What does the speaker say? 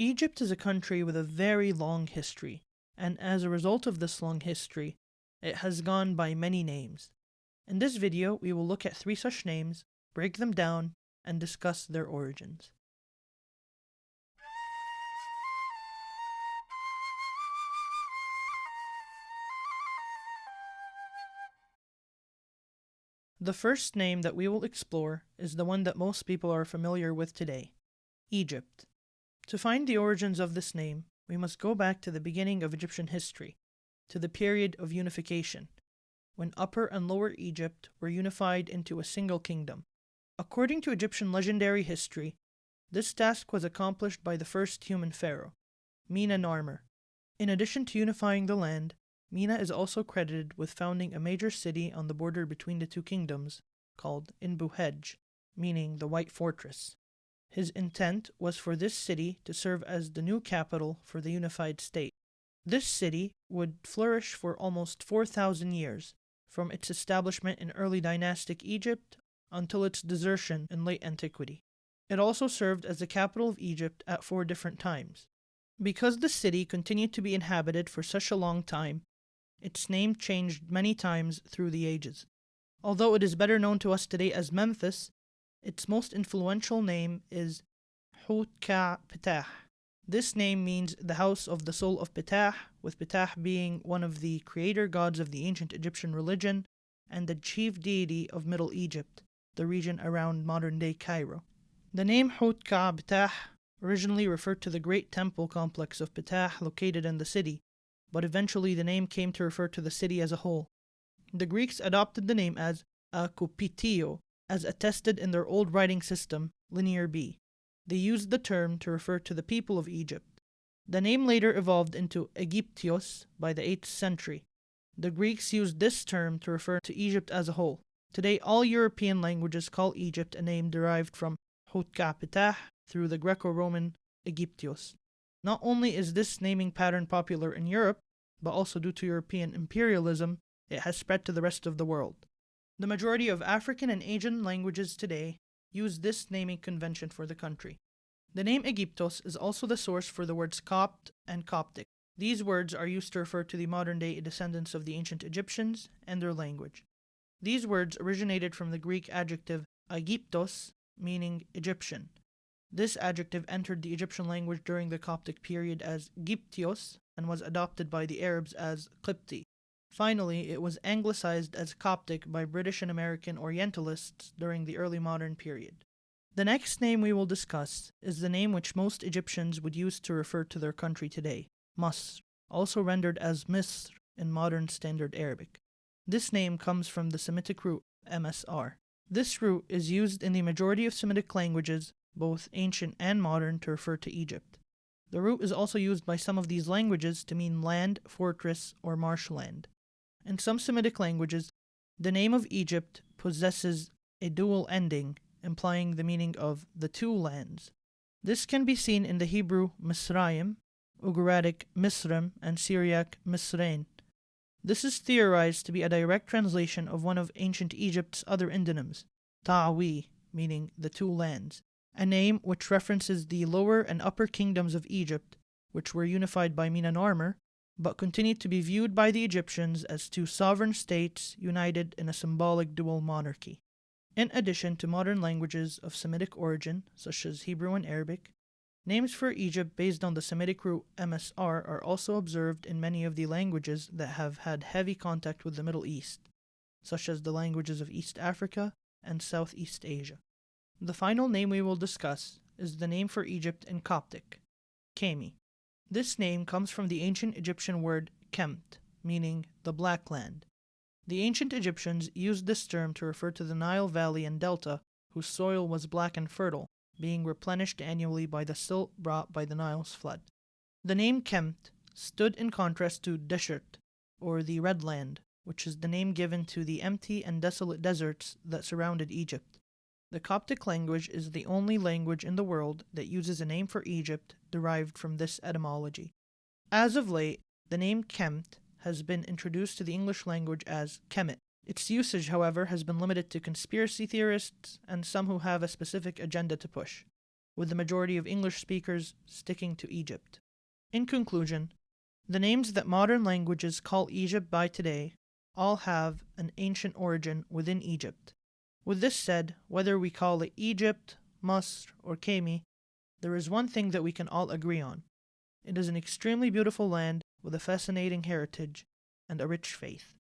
Egypt is a country with a very long history, and as a result of this long history, it has gone by many names. In this video, we will look at 3 such names, break them down, and discuss their origins. The first name that we will explore is the one that most people are familiar with today, Egypt. To find the origins of this name, we must go back to the beginning of Egyptian history, to the period of unification, when Upper and Lower Egypt were unified into a single kingdom. According to Egyptian legendary history, this task was accomplished by the first human pharaoh, Mena. In addition to unifying the land, Mena is also credited with founding a major city on the border between the two kingdoms, called Inbuhej, meaning the White Fortress. His intent was for this city to serve as the new capital for the unified state. This city would flourish for almost 4,000 years, from its establishment in early dynastic Egypt until its desertion in late antiquity. It also served as the capital of Egypt at 4 different times. Because the city continued to be inhabited for such a long time, its name changed many times through the ages. Although it is better known to us today as Memphis, its most influential name is Ptah. This name means the house of the soul of Ptah, with Ptah being one of the creator gods of the ancient Egyptian religion and the chief deity of Middle Egypt, the region around modern-day Cairo. The name Ptah originally referred to the great temple complex of Ptah located in the city, but eventually the name came to refer to the city as a whole. The Greeks adopted the name as Akupitio, as attested in their old writing system, Linear B. They used the term to refer to the people of Egypt. The name later evolved into Aegyptios by the 8th century. The Greeks used this term to refer to Egypt as a whole. Today, all European languages call Egypt a name derived from Ptah through the Greco-Roman Aegyptios. Not only is this naming pattern popular in Europe, but also due to European imperialism, it has spread to the rest of the world. The majority of African and Asian languages today use this naming convention for the country. The name Aegyptos is also the source for the words Copt and Coptic. These words are used to refer to the modern-day descendants of the ancient Egyptians and their language. These words originated from the Greek adjective Aegyptos, meaning Egyptian. This adjective entered the Egyptian language during the Coptic period as Gyptios and was adopted by the Arabs as Qibti. Finally, it was anglicized as Coptic by British and American Orientalists during the early modern period. The next name we will discuss is the name which most Egyptians would use to refer to their country today, Masr, also rendered as Misr in modern Standard Arabic. This name comes from the Semitic root MSR. This root is used in the majority of Semitic languages, both ancient and modern, to refer to Egypt. The root is also used by some of these languages to mean land, fortress, or marshland. In some Semitic languages, the name of Egypt possesses a dual ending, implying the meaning of the 2 lands. This can be seen in the Hebrew Misraim, Ugaritic Misrim, and Syriac Misrain. This is theorized to be a direct translation of one of ancient Egypt's other endonyms, Ta'wi, meaning the 2 lands, a name which references the lower and upper kingdoms of Egypt, which were unified by Mena, but continued to be viewed by the Egyptians as 2 sovereign states united in a symbolic dual monarchy. In addition to modern languages of Semitic origin, such as Hebrew and Arabic, names for Egypt based on the Semitic root MSR are also observed in many of the languages that have had heavy contact with the Middle East, such as the languages of East Africa and Southeast Asia. The final name we will discuss is the name for Egypt in Coptic, Kemi. This name comes from the ancient Egyptian word Kemet, meaning the Black Land. The ancient Egyptians used this term to refer to the Nile Valley and Delta, whose soil was black and fertile, being replenished annually by the silt brought by the Nile's flood. The name Kemet stood in contrast to Deshert, or the Red Land, which is the name given to the empty and desolate deserts that surrounded Egypt. The Coptic language is the only language in the world that uses a name for Egypt derived from this etymology. As of late, the name Kemet has been introduced to the English language as Kemet. Its usage, however, has been limited to conspiracy theorists and some who have a specific agenda to push. with the majority of English speakers sticking to Egypt. In conclusion, the names that modern languages call Egypt by today all have an ancient origin within Egypt. With this said, whether we call it Egypt, Misr, or Kemi, there is one thing that we can all agree on. It is an extremely beautiful land with a fascinating heritage and a rich faith.